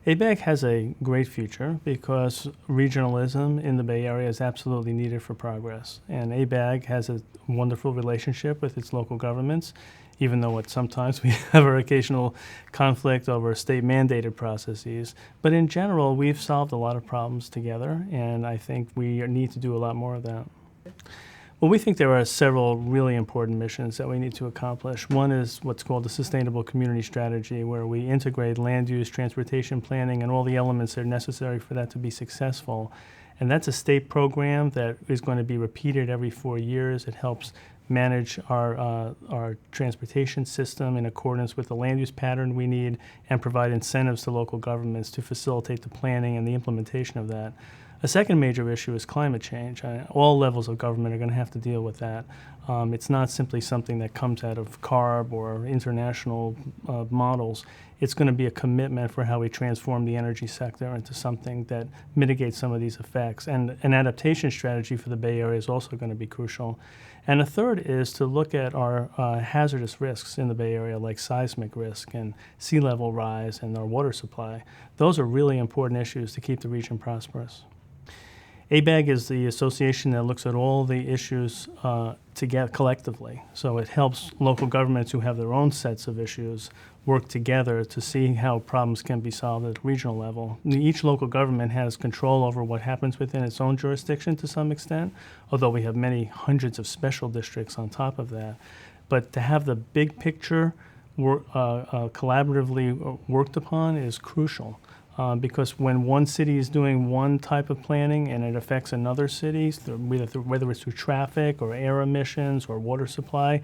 ABAG has a great future because regionalism in the Bay Area is absolutely needed for progress. And ABAG has a wonderful relationship with its local governments, even though sometimes we have our occasional conflict over state-mandated processes. But in general, we've solved a lot of problems together, and I think we need to do a lot more of that. Well, we think there are several really important missions that we need to accomplish. One is what's called the Sustainable Community Strategy, where we integrate land use, transportation planning, and all the elements that are necessary for that to be successful. And that's a state program that is going to be repeated every 4 years. It helps manage our transportation system in accordance with the land use pattern we need and provide incentives to local governments to facilitate the planning and the implementation of that. A second major issue is climate change. All levels of government are going to have to deal with that. It's not simply something that comes out of CARB or international models. It's going to be a commitment for how we transform the energy sector into something that mitigates some of these effects. And an adaptation strategy for the Bay Area is also going to be crucial. And a third is to look at our hazardous risks in the Bay Area, like seismic risk and sea level rise and our water supply. Those are really important issues to keep the region prosperous. ABAG is the association that looks at all the issues together collectively. So it helps local governments who have their own sets of issues work together to see how problems can be solved at a regional level. Each local government has control over what happens within its own jurisdiction to some extent, although we have many hundreds of special districts on top of that. But to have the big picture collaboratively worked upon is crucial. Because when one city is doing one type of planning and it affects another city, whether it's through traffic or air emissions or water supply,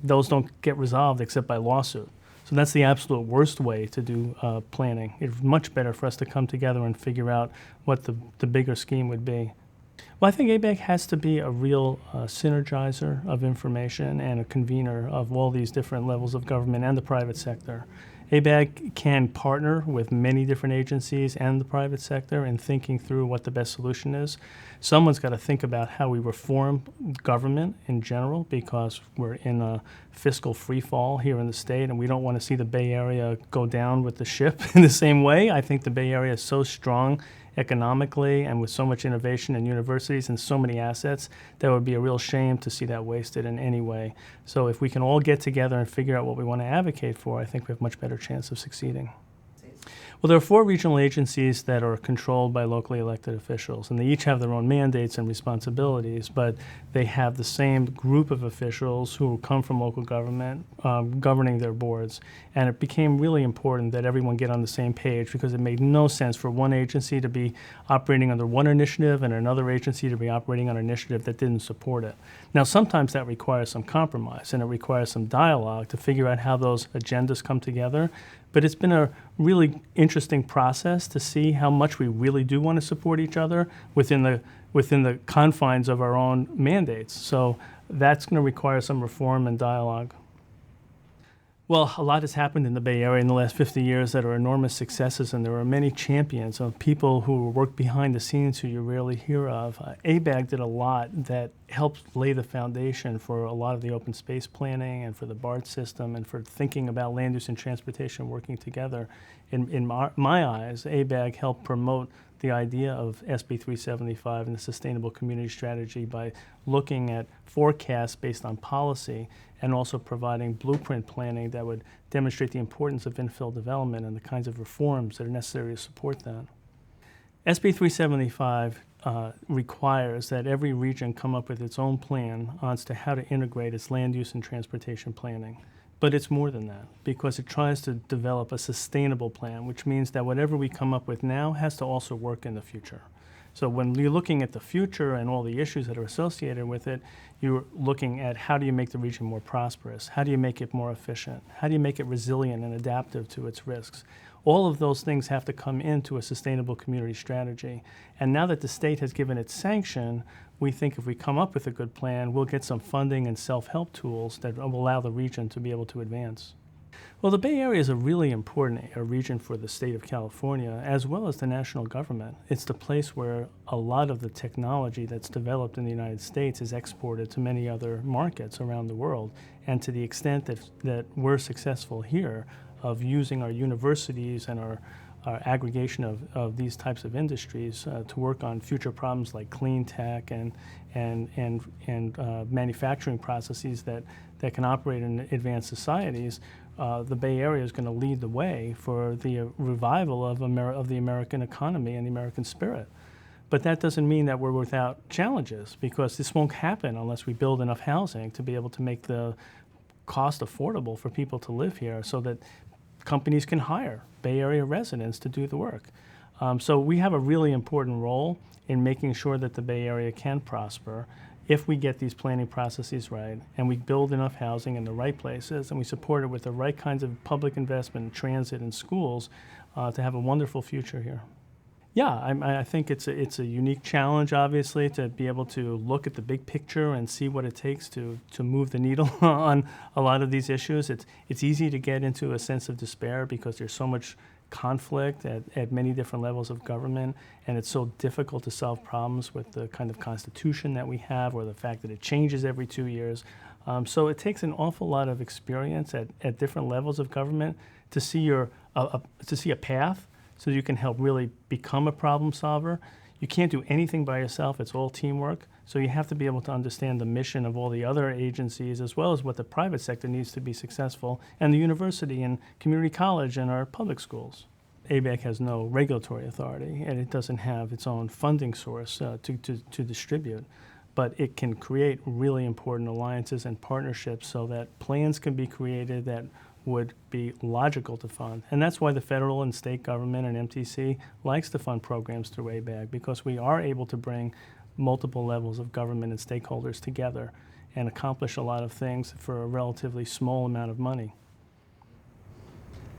those don't get resolved except by lawsuit. So that's the absolute worst way to do planning. It's much better for us to come together and figure out what the bigger scheme would be. Well, I think ABAG has to be a real synergizer of information and a convener of all these different levels of government and the private sector. ABAG can partner with many different agencies and the private sector in thinking through what the best solution is. Someone's got to think about how we reform government in general, because we're in a fiscal free fall here in the state and we don't want to see the Bay Area go down with the ship in the same way. I think the Bay Area is so strong economically and with so much innovation and universities and so many assets that would be a real shame to see that wasted in any way. So if we can all get together and figure out what we want to advocate for, I think we have a much better chance of succeeding. Well, there are 4 regional agencies that are controlled by locally elected officials, and they each have their own mandates and responsibilities, but they have the same group of officials who come from local government governing their boards. And it became really important that everyone get on the same page, because it made no sense for one agency to be operating under one initiative and another agency to be operating on an initiative that didn't support it. Now, sometimes that requires some compromise, and it requires some dialogue to figure out how those agendas come together. But it's been a really interesting process to see how much we really do want to support each other within the confines of our own mandates. So that's going to require some reform and dialogue. Well, a lot has happened in the Bay Area in the last 50 years that are enormous successes, and there are many champions of people who work behind the scenes who you rarely hear of. ABAG did a lot that helped lay the foundation for a lot of the open space planning and for the BART system and for thinking about land use and transportation working together. In my eyes, ABAG helped promote the idea of SB 375 and the Sustainable Community Strategy by looking at forecasts based on policy and also providing blueprint planning that would demonstrate the importance of infill development and the kinds of reforms that are necessary to support that. SB 375 requires that every region come up with its own plan as to how to integrate its land use and transportation planning. But it's more than that, because it tries to develop a sustainable plan, which means that whatever we come up with now has to also work in the future. So when you're looking at the future and all the issues that are associated with it, you're looking at how do you make the region more prosperous? How do you make it more efficient? How do you make it resilient and adaptive to its risks? All of those things have to come into a sustainable community strategy. And now that the state has given its sanction, we think if we come up with a good plan, we'll get some funding and self-help tools that will allow the region to be able to advance. Well, the Bay Area is a really important region for the state of California, as well as the national government. It's the place where a lot of the technology that's developed in the United States is exported to many other markets around the world. And to the extent that we're successful here of using our universities and our aggregation of these types of industries to work on future problems like clean tech and manufacturing processes that can operate in advanced societies, the Bay Area is going to lead the way for the revival of the American economy and the American spirit. But that doesn't mean that we're without challenges, because this won't happen unless we build enough housing to be able to make the cost affordable for people to live here so that companies can hire Bay Area residents to do the work. So we have a really important role in making sure that the Bay Area can prosper if we get these planning processes right and we build enough housing in the right places and we support it with the right kinds of public investment in transit and schools to have a wonderful future here. Yeah, I think it's a unique challenge, obviously, to be able to look at the big picture and see what it takes to move the needle on a lot of these issues. It's easy to get into a sense of despair because there's so much conflict at many different levels of government, and it's so difficult to solve problems with the kind of constitution that we have or the fact that it changes every 2 years. So it takes an awful lot of experience at different levels of government to see a path so you can help really become a problem solver. You can't do anything by yourself. It's all teamwork. So you have to be able to understand the mission of all the other agencies as well as what the private sector needs to be successful, and the university and community college and our public schools. ABAG has no regulatory authority, and it doesn't have its own funding source to distribute. But it can create really important alliances and partnerships so that plans can be created that would be logical to fund. And that's why the federal and state government and MTC likes to fund programs through ABAG, because we are able to bring multiple levels of government and stakeholders together and accomplish a lot of things for a relatively small amount of money.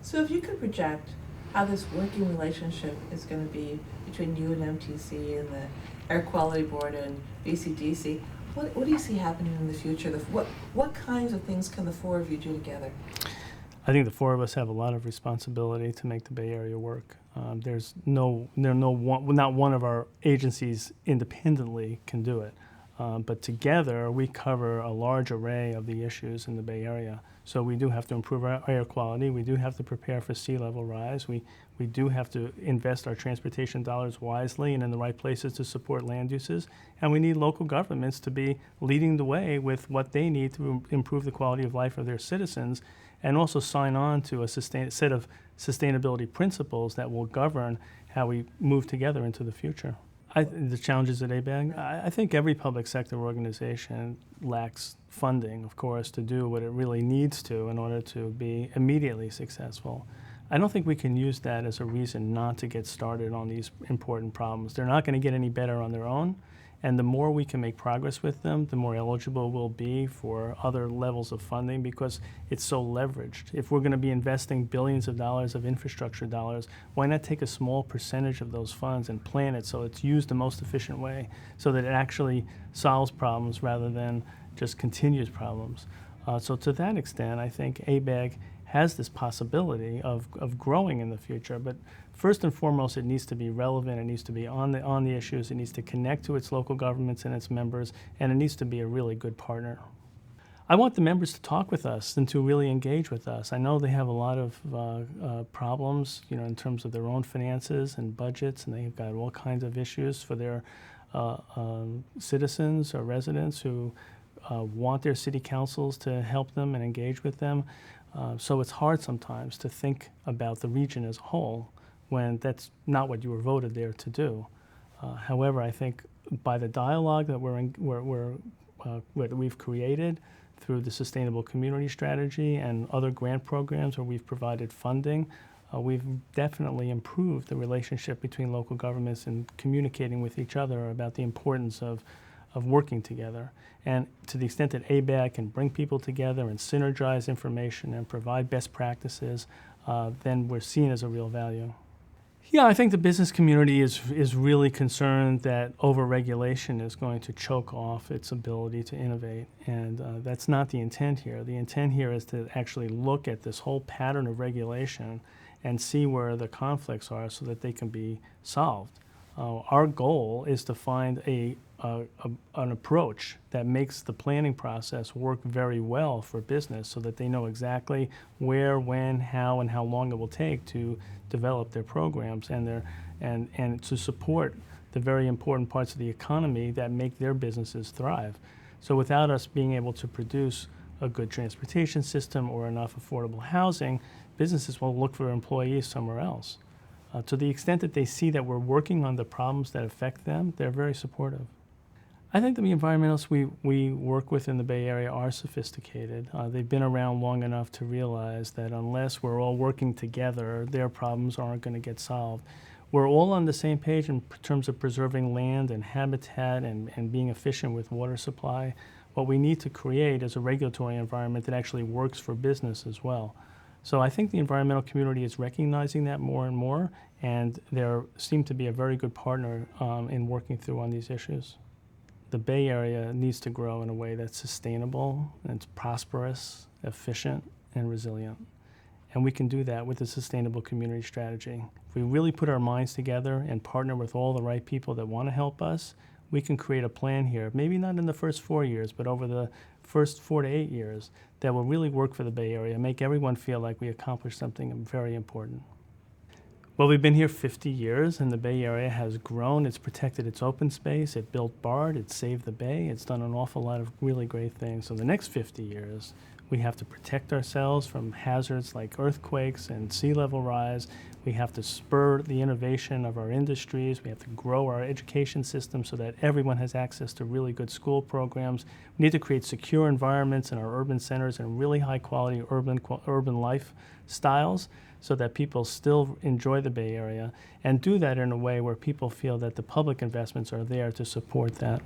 So if you could project how this working relationship is going to be between you and MTC and the Air Quality Board and BCDC, what do you see happening in the future? What kinds of things can the four of you do together? I think the four of us have a lot of responsibility to make the Bay Area work. Not one of our agencies independently can do it. But together, we cover a large array of the issues in the Bay Area. So we do have to improve our air quality. We do have to prepare for sea level rise. We do have to invest our transportation dollars wisely and in the right places to support land uses. And we need local governments to be leading the way with what they need to improve the quality of life of their citizens, and also sign on to a set of sustainability principles that will govern how we move together into the future. The challenges at ABAG, I think every public sector organization lacks funding, of course, to do what it really needs to in order to be immediately successful. I don't think we can use that as a reason not to get started on these important problems. They're not going to get any better on their own, and the more we can make progress with them, the more eligible we'll be for other levels of funding, because it's so leveraged. If we're going to be investing billions of dollars of infrastructure dollars, why not take a small percentage of those funds and plan it so it's used the most efficient way, so that it actually solves problems rather than just continues problems? So to that extent, I think ABAG has this possibility of growing in the future. But first and foremost, it needs to be relevant, it needs to be on the issues, it needs to connect to its local governments and its members, and it needs to be a really good partner. I want the members to talk with us and to really engage with us. I know they have a lot of problems, in terms of their own finances and budgets, and they've got all kinds of issues for their citizens or residents who want their city councils to help them and engage with them. So it's hard sometimes to think about the region as a whole when that's not what you were voted there to do. However, I think by the dialogue that we've created through the Sustainable Community Strategy and other grant programs where we've provided funding, we've definitely improved the relationship between local governments and communicating with each other about the importance of working together. And to the extent that ABAG can bring people together and synergize information and provide best practices, then we're seen as a real value. Yeah, I think the business community is really concerned that overregulation is going to choke off its ability to innovate, and that's not the intent here. The intent here is to actually look at this whole pattern of regulation and see where the conflicts are so that they can be solved. Our goal is to find an approach that makes the planning process work very well for business so that they know exactly where, when, how, and how long it will take to develop their programs and to support the very important parts of the economy that make their businesses thrive. So without us being able to produce a good transportation system or enough affordable housing, businesses will look for employees somewhere else. To the extent that they see that we're working on the problems that affect them, they're very supportive. I think the environmentalists we work with in the Bay Area are sophisticated. They've been around long enough to realize that unless we're all working together, their problems aren't going to get solved. We're all on the same page in terms of preserving land and habitat and being efficient with water supply. What we need to create is a regulatory environment that actually works for business as well. So I think the environmental community is recognizing that more and more, and they seem to be a very good partner in working through on these issues. The Bay Area needs to grow in a way that's sustainable, and it's prosperous, efficient, and resilient. And we can do that with a sustainable community strategy. If we really put our minds together and partner with all the right people that want to help us, we can create a plan here, maybe not in the first 4 years, but over the first 4 to 8 years, that will really work for the Bay Area, make everyone feel like we accomplished something very important. Well, we've been here 50 years, and the Bay Area has grown. It's protected its open space. It built BART. It saved the Bay. It's done an awful lot of really great things. So the next 50 years, we have to protect ourselves from hazards like earthquakes and sea level rise. We have to spur the innovation of our industries. We have to grow our education system so that everyone has access to really good school programs. We need to create secure environments in our urban centers and really high quality urban lifestyles so that people still enjoy the Bay Area, and do that in a way where people feel that the public investments are there to support that.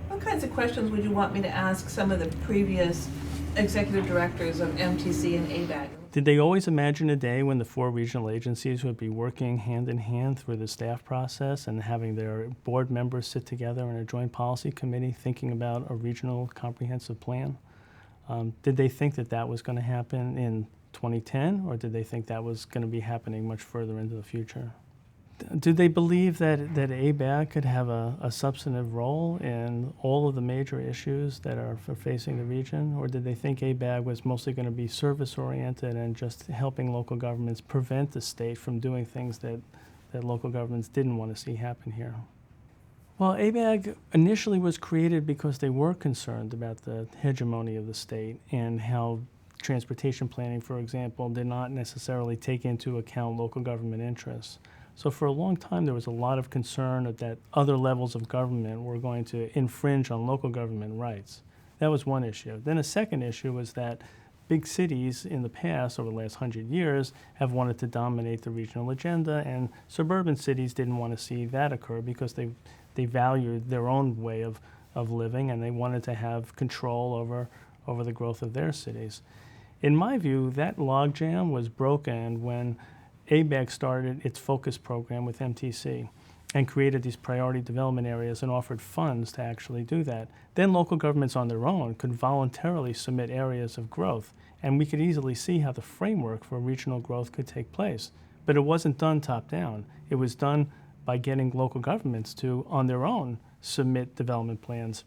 What kinds of questions would you want me to ask some of the previous executive directors of MTC and ABAG? Did they always imagine a day when the 4 regional agencies would be working hand in hand through the staff process and having their board members sit together in a joint policy committee thinking about a regional comprehensive plan? Did they think that that was going to happen in 2010, or did they think that was going to be happening much further into the future? Did they believe that ABAG could have a substantive role in all of the major issues that are facing the region? Or did they think ABAG was mostly going to be service-oriented and just helping local governments prevent the state from doing things that local governments didn't want to see happen here? Well, ABAG initially was created because they were concerned about the hegemony of the state and how transportation planning, for example, did not necessarily take into account local government interests. So for a long time, there was a lot of concern that other levels of government were going to infringe on local government rights. That was one issue. Then a second issue was that big cities in the past, over the last 100 years, have wanted to dominate the regional agenda, and suburban cities didn't want to see that occur because they valued their own way of living, and they wanted to have control over the growth of their cities. In my view, that logjam was broken when ABAG started its focus program with MTC and created these priority development areas and offered funds to actually do that. Then local governments on their own could voluntarily submit areas of growth, and we could easily see how the framework for regional growth could take place. But it wasn't done top-down. It was done by getting local governments to, on their own, submit development plans.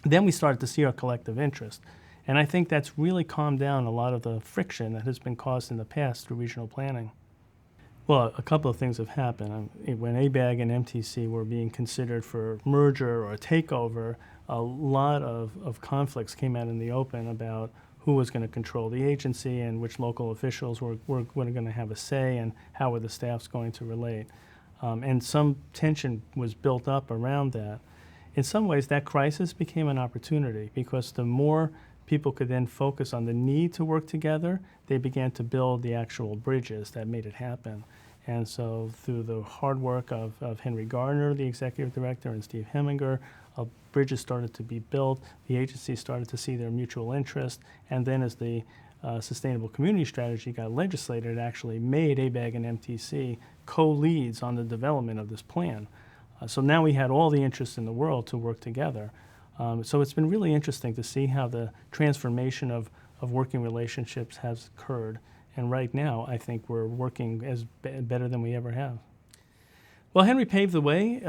Then we started to see our collective interest. And I think that's really calmed down a lot of the friction that has been caused in the past through regional planning. Well, a couple of things have happened. When ABAG and MTC were being considered for merger or takeover, a lot of conflicts came out in the open about who was going to control the agency and which local officials were going to have a say and how were the staffs going to relate. And some tension was built up around that. In some ways, that crisis became an opportunity because the more people could then focus on the need to work together, they began to build the actual bridges that made it happen. And so through the hard work of Henry Gardner, the executive director, and Steve Heminger, bridges started to be built, the agencies started to see their mutual interest, and then as the Sustainable Community Strategy got legislated, it actually made ABAG and MTC co-leads on the development of this plan. So now we had all the interest in the world to work together. So it's been really interesting to see how the transformation of working relationships has occurred. And right now, I think we're working better than we ever have. Well, Henry paved the way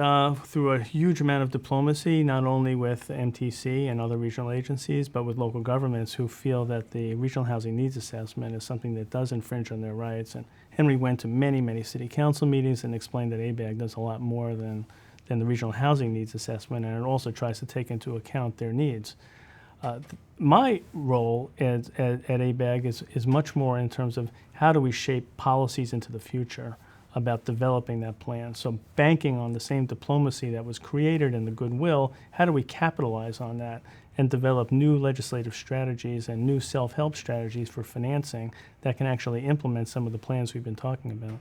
through a huge amount of diplomacy, not only with MTC and other regional agencies, but with local governments who feel that the regional housing needs assessment is something that does infringe on their rights. And Henry went to many, many city council meetings and explained that ABAG does a lot more than the regional housing needs assessment, and it also tries to take into account their needs. My role at ABAG is much more in terms of how do we shape policies into the future about developing that plan. So banking on the same diplomacy that was created and the goodwill, how do we capitalize on that and develop new legislative strategies and new self-help strategies for financing that can actually implement some of the plans we've been talking about?